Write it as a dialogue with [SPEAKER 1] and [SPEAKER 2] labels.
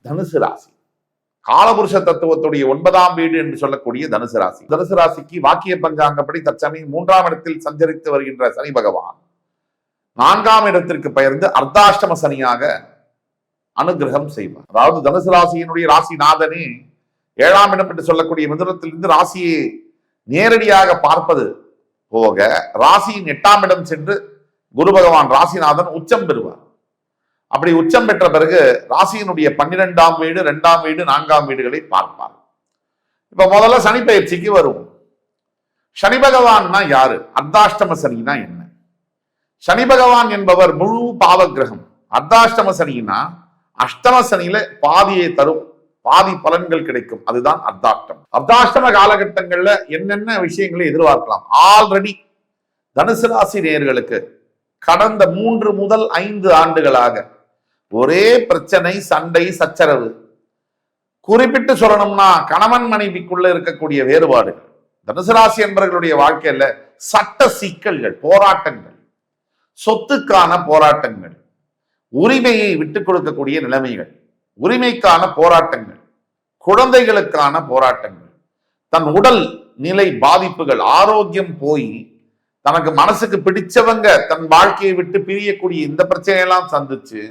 [SPEAKER 1] தனுசு ராசி காலபுருஷ தத்துவத்துடைய 9ஆம் வீடு என்று சொல்லக்கூடிய தனுசு ராசி. தனுசு ராசிக்கு வாக்கிய பஞ்சாங்கப்படி தற்சமயம் 3ஆம் இடத்தில் சஞ்சரித்து வருகின்ற சனி பகவான் 4ஆம் இடத்திற்கு பெயர்ந்து அர்த்தாஷ்டம சனியாக அனுகிரகம் செய்வார். அதாவது தனுசு ராசியினுடைய ராசிநாதனே 7ஆம் இடம் என்று சொல்லக்கூடிய மிதுனத்திலிருந்து ராசியை நேரடியாக பார்ப்பது போக ராசியின் 8ஆம் இடம் சென்று குரு பகவான் ராசிநாதன் உச்சம் பெறுவார். அப்படி உச்சம் பெற்ற பிறகு ராசியினுடைய 12ஆம் வீடு, 2ஆம் வீடு, 4ஆம் வீடுகளை பார்ப்பார். இப்ப முதல்ல சனி பயிற்சிக்கு வருவோம். சனி பகவான்னா யாரு? அர்த்தாஷ்டம சனினா என்ன? சனி பகவான் என்பவர் முழு பாவ கிரகம். அர்த்தாஷ்டம சனினா அஷ்டம சனியில பாதியை தரும், பாதி பலன்கள் கிடைக்கும். அதுதான் அர்த்தாஷ்டம். அர்த்தாஷ்டம காலகட்டங்கள்ல என்னென்ன விஷயங்களை எதிர்பார்க்கலாம்? ஆல்ரெடி தனுசு ராசி நேயர்களுக்கு கடந்த 3 முதல் 5 ஆண்டுகளாக ஒரே பிரச்சனை, சண்டை, சச்சரவு. குறிப்பிட்டு சொல்லணும்னா கணவன் மனைவிக்குள்ள இருக்கக்கூடிய வேறுபாடுகள். தனுசு ராசி என்பவர்களுடைய வாழ்க்கையில சட்ட சிக்கல்கள், போராட்டங்கள், சொத்துக்கான போராட்டங்கள், உரிமையை விட்டுக் கொடுக்கக்கூடிய நிலைமைகள், உரிமைக்கான போராட்டங்கள், குழந்தைகளுக்கான போராட்டங்கள், தன் உடல் நிலை பாதிப்புகள், ஆரோக்கியம் போய் தனக்கு மனசுக்கு பிடிச்சவங்க தன் வாழ்க்கையை விட்டு பிரியக்கூடிய இந்த பிரச்சனையெல்லாம் சந்திச்சு